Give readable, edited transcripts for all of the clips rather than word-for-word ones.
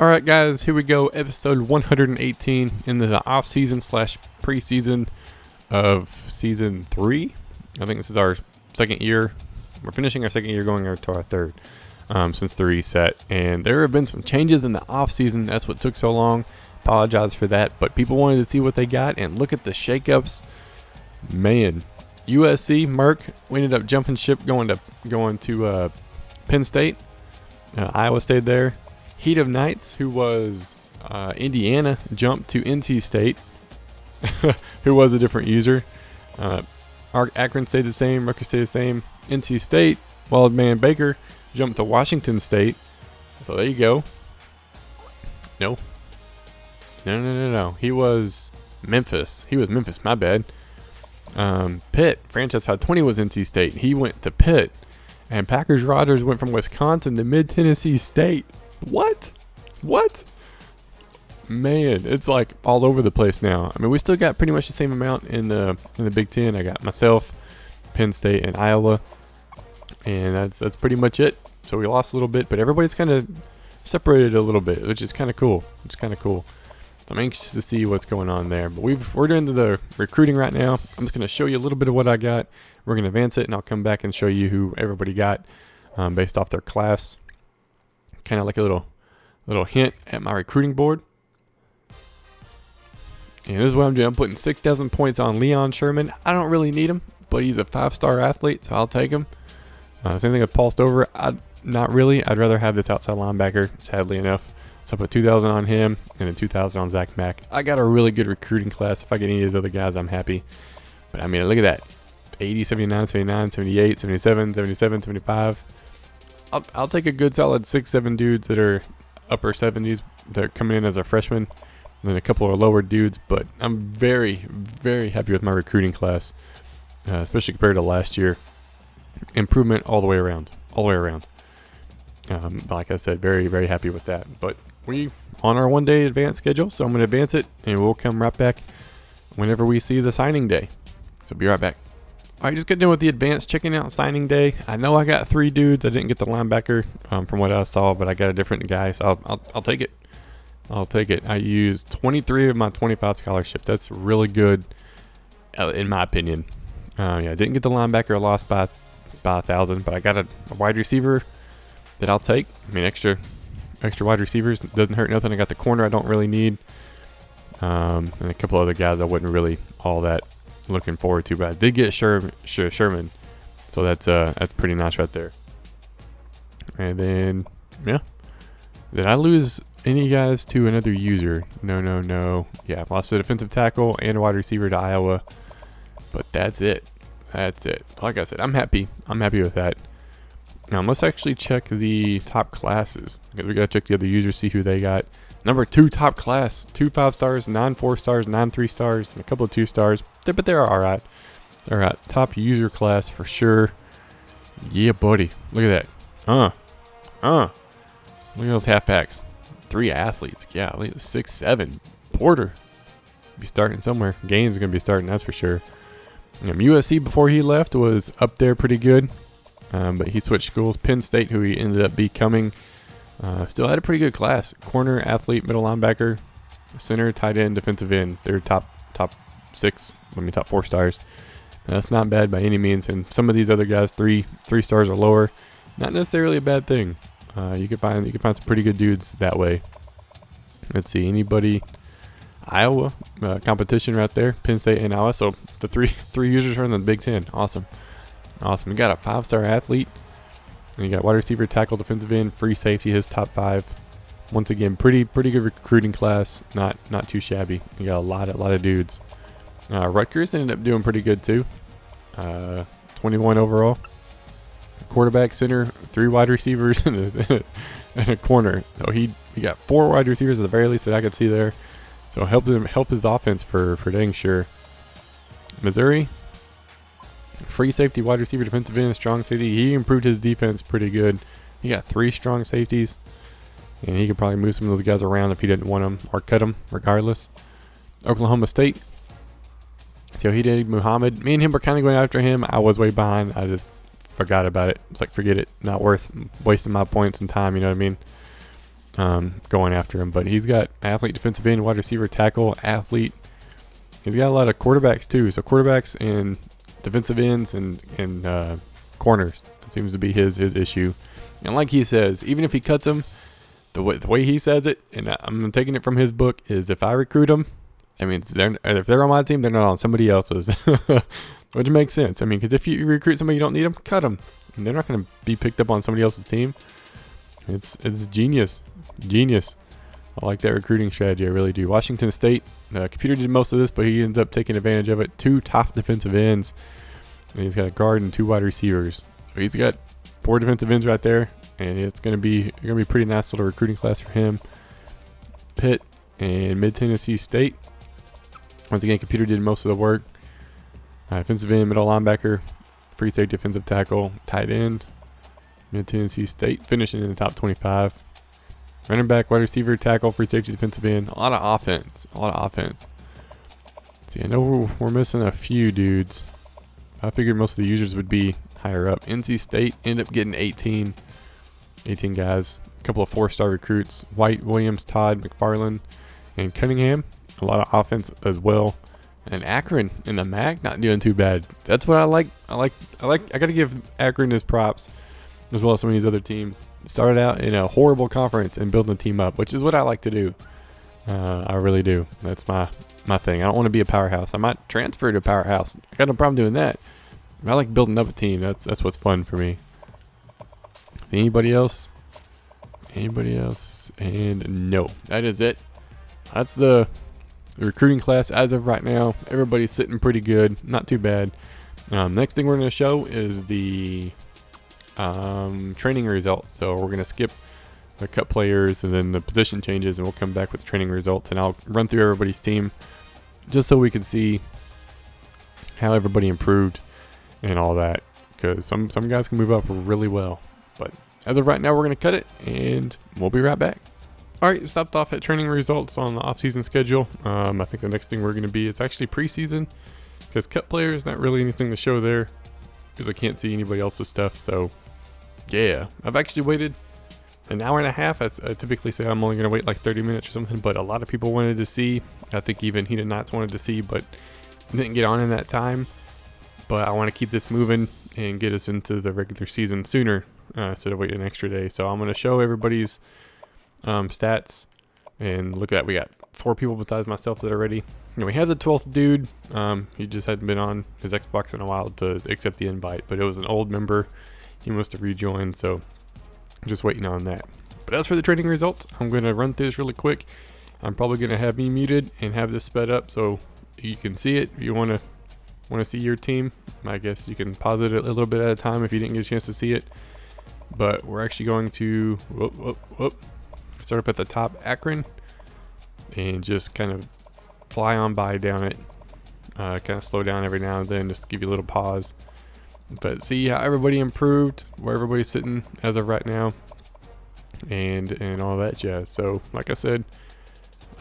All right, guys, here we go. Episode 118 into the off-season / preseason of season 3. I think this is our second year. We're finishing our second year, going to our third since the reset. And there have been some changes in the off-season. That's what took so long. Apologize for that. But people wanted to see what they got and look at the shakeups. Man, USC, Merck, we ended up jumping ship going to Penn State. Iowa stayed there. Heat of Knights, who was Indiana, jumped to NC State, who was a different user. Akron stayed the same. Rutgers stayed the same. NC State, Wild Man Baker, jumped to Washington State. So there you go. No. He was Memphis. My bad. Pitt, franchise 520 was NC State. He went to Pitt. And Packers Rodgers went from Wisconsin to Mid-Tennessee State. What? Man, it's like all over the place now. I mean, we still got pretty much the same amount in the Big Ten. I got myself, Penn State, and Iowa, and that's pretty much it. So we lost a little bit, but everybody's kind of separated a little bit, which is kind of cool. I'm anxious to see what's going on there. But we're doing the recruiting right now. I'm just going to show you a little bit of what I got. We're going to advance it, and I'll come back and show you who everybody got based off their class. Kind of like a little hint at my recruiting board. And this is what I'm doing. I'm putting 6,000 points on Leon Sherman. I don't really need him, but he's a 5-star athlete, so I'll take him. Same thing with Paul Stover. Not really. I'd rather have this outside linebacker, sadly enough. So I put 2,000 on him and then 2,000 on Zach Mack. I got a really good recruiting class. If I get any of these other guys, I'm happy. But I mean, look at that. 80, 79, 79, 78, 77, 77, 75. I'll take a good solid 6-7 dudes that are upper 70s. They're coming in as a freshman. And then a couple of lower dudes. But I'm very, very happy with my recruiting class. Especially compared to last year. Improvement all the way around. Like I said, very, very happy with that. But we on our one-day advance schedule. So I'm going to advance it. And we'll come right back whenever we see the signing day. So be right back. Alright, just getting done with the advance, checking out signing day. I know I got 3 dudes. I didn't get the linebacker from what I saw, but I got a different guy, so I'll take it. I used 23 of my 25 scholarships. That's really good, in my opinion. I didn't get the linebacker. I lost by 1,000, but I got a wide receiver that I'll take. I mean, extra wide receivers doesn't hurt nothing. I got the corner I don't really need, and a couple other guys I wasn't really all that looking forward to, but I did get Sherman, so that's pretty nice right there. And then did I lose any guys to another user? No. Yeah, lost a defensive tackle and a wide receiver to Iowa, but that's it. Like I said, I'm happy with that. Now let's actually check the top classes, because we gotta check the other users, see who they got. Number 2 top class, 2 5-stars, 9 4-stars, 9 3-stars, and a couple of 2-stars. But they're all right. All right, top user class for sure. Yeah, buddy. Look at that. Look at those halfbacks. 3 athletes. Yeah, look at 6-7. Porter be starting somewhere. Gaines is gonna be starting, that's for sure. USC before he left was up there pretty good, but he switched schools. Penn State, who he ended up becoming. Still had a pretty good class. Corner, athlete, middle linebacker, center, tight end, defensive end. They're top 6. Top 4 stars. That's not bad by any means. And some of these other guys, 3 stars or lower, not necessarily a bad thing. You can find some pretty good dudes that way. Let's see, anybody. Iowa competition right there. Penn State and Iowa. So the three users are in the Big Ten. Awesome. We got a 5-star athlete. And you got wide receiver, tackle, defensive end, free safety, his top 5. Once again, pretty good recruiting class. Not too shabby. You got a lot of dudes. Rutgers ended up doing pretty good too. 21 overall. Quarterback, center, 3 wide receivers, and a corner. So he got 4 wide receivers at the very least that I could see there. So help his offense for dang sure. Missouri. Free safety, wide receiver, defensive end, strong safety. He improved his defense pretty good. He got 3 strong safeties, and he could probably move some of those guys around if he didn't want them or cut them, regardless. Oklahoma State. Tauhid Muhammad. Me and him were kind of going after him. I was way behind. I just forgot about it. It's like, forget it. Not worth wasting my points and time. You know what I mean? going after him. But he's got athlete, defensive end, wide receiver, tackle, athlete. He's got a lot of quarterbacks too. So quarterbacks and defensive ends and corners. That seems to be his issue. And like he says, even if he cuts them, the way he says it, and I'm taking it from his book, is if I recruit them, I mean, if they're on my team, they're not on somebody else's. Which makes sense. I mean, because if you recruit somebody you don't need them, cut them. And they're not going to be picked up on somebody else's team. It's genius. Genius. I like that recruiting strategy. I really do. Washington State, computer did most of this, but he ends up taking advantage of it. 2 top defensive ends. And he's got a guard and 2 wide receivers. So he's got 4 defensive ends right there. And it's going to be a pretty nice little recruiting class for him. Pitt and Mid-Tennessee State. Once again, computer did most of the work. Defensive end, middle linebacker, free safety, defensive tackle, tight end. Mid-Tennessee State finishing in the top 25. Running back, wide receiver, tackle, free safety, defensive end. A lot of offense. See, I know we're missing a few dudes. I figured most of the users would be higher up. NC State ended up getting 18 guys. A couple of 4-star recruits. White, Williams, Todd, McFarland, and Cunningham. A lot of offense as well. And Akron in the MAC not doing too bad. That's what I like. I got to give Akron his props, as well as some of these other teams. Started out in a horrible conference and building a team up, which is what I like to do. I really do. That's my thing. I don't want to be a powerhouse. I might transfer to a powerhouse. I got no problem doing that. I like building up a team. That's what's fun for me. Is anybody else? And no, that is it. That's the recruiting class as of right now. Everybody's sitting pretty good. Not too bad. Next thing we're going to show is the training results. So we're going to skip the cut players and then the position changes, and we'll come back with the training results, and I'll run through everybody's team just so we can see how everybody improved and all that, because some guys can move up really well. But as of right now, we're going to cut it, and we'll be right back. All right, stopped off at training results on the off-season schedule. I think the next thing we're going to be is actually preseason, because cut players, not really anything to show there, because I can't see anybody else's stuff. So yeah, I've actually waited an hour and a half. I typically say I'm only going to wait like 30 minutes or something, but a lot of people wanted to see. I think even Heated Knots wanted to see, but didn't get on in that time. But I want to keep this moving and get us into the regular season sooner instead of waiting an extra day. So I'm going to show everybody's stats, and look at that. We got 4 people besides myself that are ready. And we had the 12th dude. He just hadn't been on his Xbox in a while to accept the invite, but it was an old member. He must have rejoined, so I'm just waiting on that. But as for the training results, I'm going to run through this really quick. I'm probably going to have me muted and have this sped up so you can see it. If you want to see your team, I guess you can pause it a little bit at a time if you didn't get a chance to see it. But we're actually going to start up at the top, Akron, and just kind of fly on by down it. Kind of slow down every now and then just to give you a little pause. But see how everybody improved, where everybody's sitting as of right now, and all that jazz. So like I said,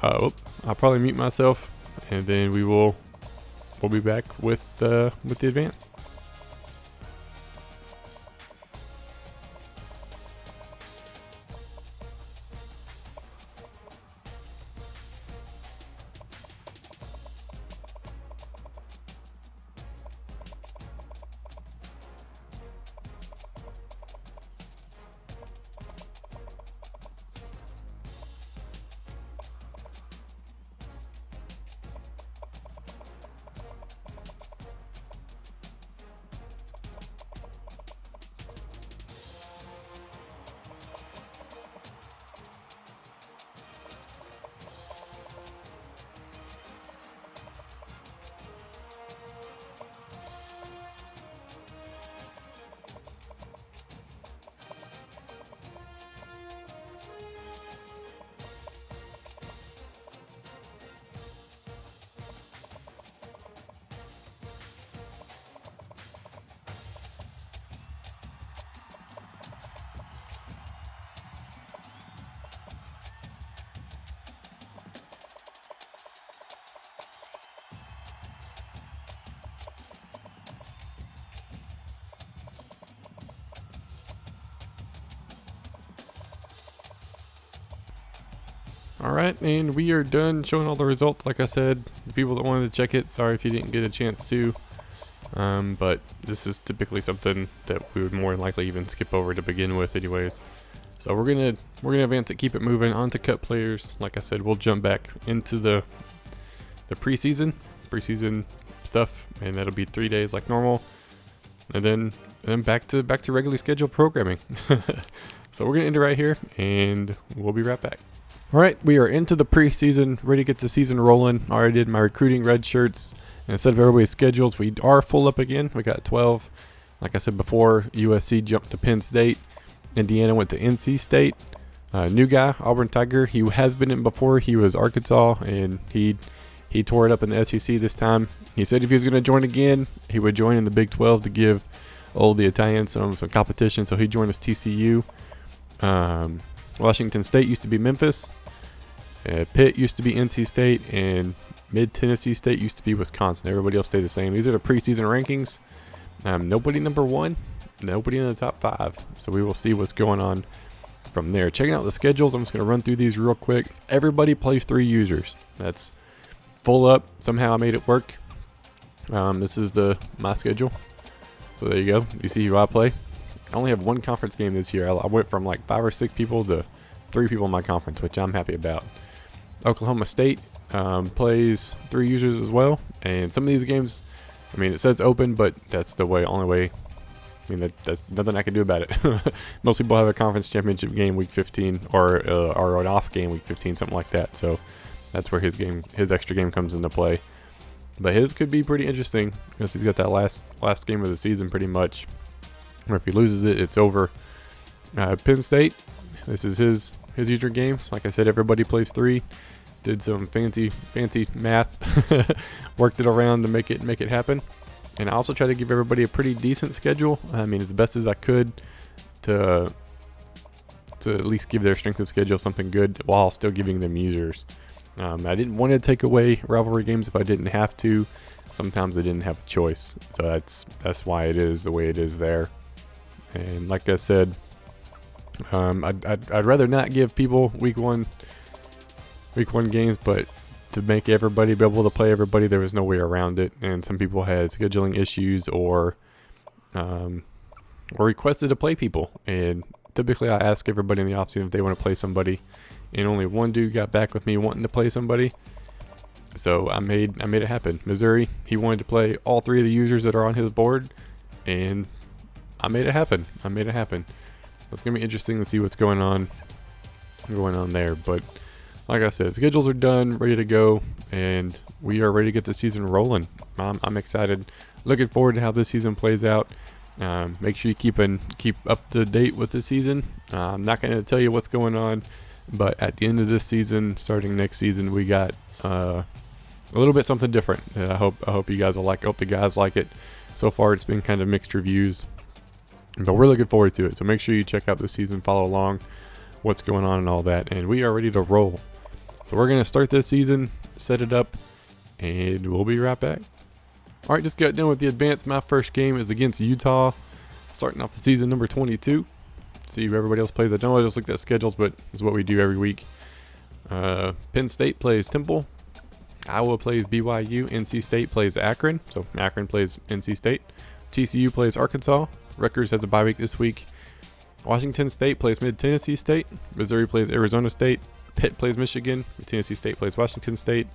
I'll probably mute myself, and then we'll be back with the advance. Alright, and we are done showing all the results. Like I said, the people that wanted to check it, sorry if you didn't get a chance to. But this is typically something that we would more than likely even skip over to begin with anyways. So we're gonna advance it, keep it moving on to cut players. Like I said, we'll jump back into the preseason stuff, and that'll be 3 days like normal. And then back to regularly scheduled programming. So we're gonna end it right here, and we'll be right back. All right, we are into the preseason, ready to get the season rolling. I already did my recruiting red shirts, and instead of everybody's schedules, we are full up again. We got 12. Like I said before, USC jumped to Penn State. Indiana went to NC State. New guy, Auburn Tiger. He has been in before. He was Arkansas, and he tore it up in the SEC this time. He said if he was going to join again, he would join in the Big 12 to give the Italians some competition. So he joined us TCU. Washington State used to be Memphis. Pitt used to be NC State, and Mid-Tennessee State used to be Wisconsin. Everybody else stayed the same. These are the preseason rankings. Nobody number 1, nobody in the top 5. So we will see what's going on from there. Checking out the schedules, I'm just going to run through these real quick. Everybody plays 3 users. That's full up. Somehow I made it work. This is my schedule. So there you go. You see who I play. I only have 1 conference game this year. I went from like 5 or 6 people to 3 people in my conference, which I'm happy about. Oklahoma State plays 3 users as well, and some of these games, I mean, it says open, but that's the only way. I mean, that's nothing I can do about it. Most people have a conference championship game week 15, or an off game week 15, something like that. So that's where his extra game comes into play. But his could be pretty interesting because he's got that last game of the season pretty much. Or if he loses it, it's over. Penn State, this is his user games. Like I said, everybody plays 3. Did some fancy math, worked it around to make it happen. And I also try to give everybody a pretty decent schedule. I mean, as best as I could to at least give their strength of schedule something good while still giving them users. I didn't want to take away rivalry games if I didn't have to. Sometimes I didn't have a choice. So that's why it is the way it is there. And like I said, I'd rather not give people week one games, but to make everybody be able to play everybody, there was no way around it. And some people had scheduling issues or requested to play people. And typically I ask everybody in the offseason if they want to play somebody. And only one dude got back with me wanting to play somebody. So I made it happen. Missouri, he wanted to play all 3 of the users that are on his board. And I made it happen. It's going to be interesting to see what's going on there. But like I said, schedules are done, ready to go, and we are ready to get the season rolling. I'm excited. Looking forward to how this season plays out. Make sure you keep up to date with the season. I'm not going to tell you what's going on, but at the end of this season, starting next season, we got a little bit something different. I hope you guys will like. I hope the guys like it. So far, it's been kind of mixed reviews, but we're looking forward to it. So make sure you check out the season, follow along, what's going on and all that, and we are ready to roll. So we're going to start this season, set it up, and we'll be right back. All right, just got done with the advance. My first game is against Utah, starting off the season number 22. See if everybody else plays. I don't just look at schedules, but it's what we do every week. Penn State plays Temple. Iowa plays BYU. NC State plays Akron. So Akron plays NC State. TCU plays Arkansas. Rutgers has a bye week this week. Washington State plays Mid-Tennessee State. Missouri plays Arizona State. Pitt plays Michigan. Tennessee State plays Washington State.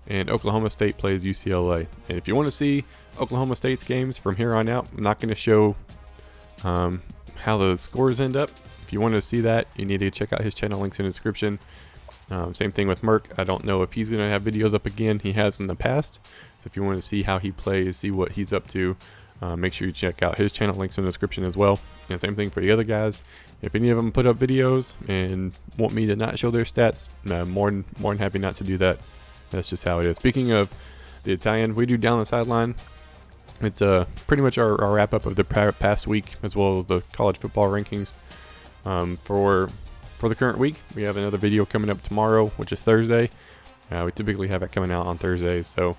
And Oklahoma State plays UCLA. And if you want to see Oklahoma State's games from here on out, I'm not going to show how the scores end up. If you want to see that, you need to check out his channel, links in the description. Same thing with Merck. I don't know if he's going to have videos up again. He has in the past. So if you want to see how he plays, see what he's up to, make sure you check out his channel, links in the description as well. And same thing for the other guys. If any of them put up videos and want me to not show their stats, more than happy not to do that. That's just how it is. Speaking of the Italian, we do Down the Sideline. It's pretty much our wrap up of the past week, as well as the college football rankings. For the current week, we have another video coming up tomorrow, which is Thursday. We typically have it coming out on Thursdays, so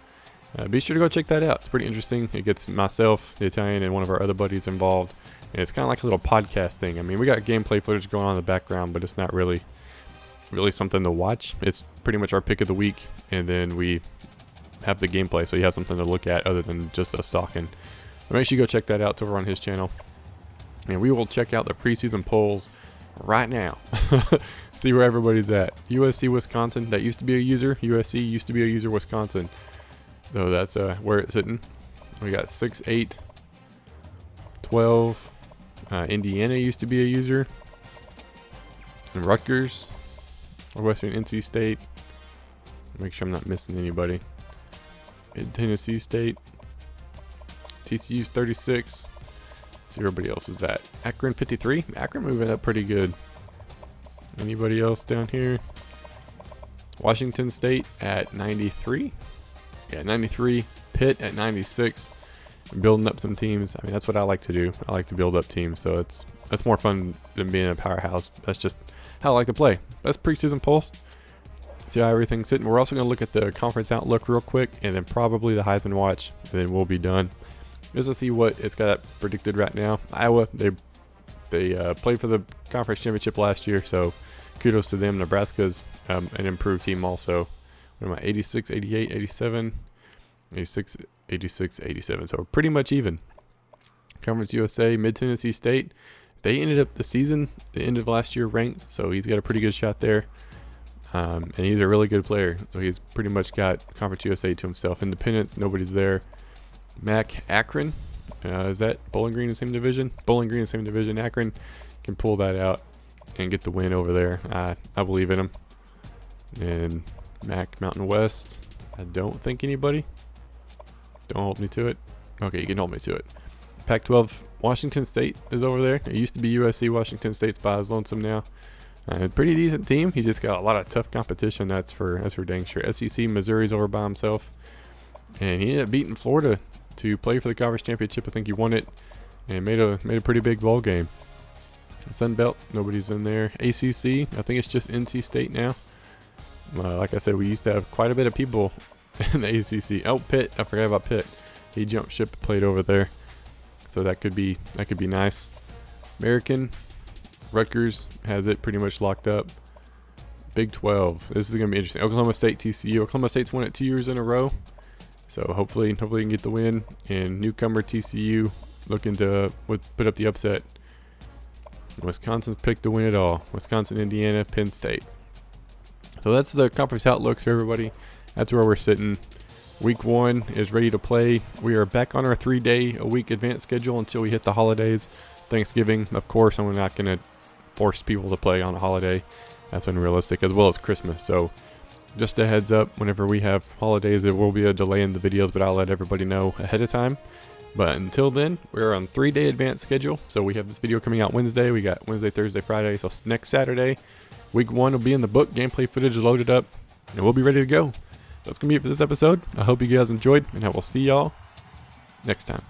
be sure to go check that out. It's pretty interesting. It gets myself, the Italian, and one of our other buddies involved, and it's kind of like a little podcast thing. I mean, we got gameplay footage going on in the background, but it's not really really something to watch. It's pretty much our pick of the week, and then we have the gameplay, so you have something to look at other than just us talking. But make sure you go check that out. It's over on his channel. And we will check out the preseason polls right now. See where everybody's at. USC, Wisconsin, that used to be a user. USC used to be a user, Wisconsin. So that's where it's sitting. We got 6, 8, 12. Indiana used to be a user. And Rutgers, or Western NC State. Make sure I'm not missing anybody. Tennessee State. TCU's 36. See where everybody else is at. Akron 53. Akron moving up pretty good. Anybody else down here? Washington State at 93. Yeah, 93. Pitt at 96. Building up some teams. I mean, that's what I like to do. I like to build up teams, so that's more fun than being a powerhouse. That's just how I like to play. Best preseason polls. See how everything's sitting. We're also going to look at the conference outlook real quick, and then probably the Heisman watch, and then we'll be done. Just to see what it's got predicted right now. Iowa, they played for the conference championship last year, so kudos to them. Nebraska's an improved team also. What am I, 86, 88, 87, 86, 86, 87. So we're pretty much even. Conference USA, Mid-Tennessee State. They ended up the season, the end of last year, ranked, so he's got a pretty good shot there. And he's a really good player, so he's pretty much got Conference USA to himself. Independence, nobody's there. Mac Akron, is that Bowling Green in the same division? Bowling Green in the same division. Akron can pull that out and get the win over there. I believe in him. And Mac Mountain West, I don't think anybody. Don't hold me to it. Okay, you can hold me to it. Pac-12, Washington State is over there. It used to be USC. Washington State's by his lonesome now. Pretty decent team. He just got a lot of tough competition. That's for dang sure. SEC, Missouri's over by himself, and he ended up beating Florida to play for the conference championship. I think he won it and made a pretty big bowl game. Sun Belt, nobody's in there. ACC, I think it's just NC State now. Like I said, we used to have quite a bit of people in the ACC. Oh, Pitt, I forgot about Pitt. He jumped ship, played over there, so that could be nice. American, Rutgers has it pretty much locked up. Big 12. This is gonna be interesting. Oklahoma State, TCU. Oklahoma State's won it 2 years in a row, so hopefully you can get the win. And newcomer TCU looking to put up the upset. Wisconsin's picked to win it all. Wisconsin, Indiana, Penn State. So that's the conference outlooks for everybody. That's where we're sitting. Week 1 is ready to play. We are back on our 3-day-a-week advanced schedule until we hit the holidays. Thanksgiving, of course, I'm not going to force people to play on a holiday. That's unrealistic, as well as Christmas. So just a heads up, whenever we have holidays, there will be a delay in the videos, but I'll let everybody know ahead of time. But until then, we're on 3-day advanced schedule. So we have this video coming out Wednesday. We got Wednesday, Thursday, Friday. So next Saturday, week 1 will be in the book. Gameplay footage is loaded up, and we'll be ready to go. That's going to be it for this episode. I hope you guys enjoyed, and I will see y'all next time.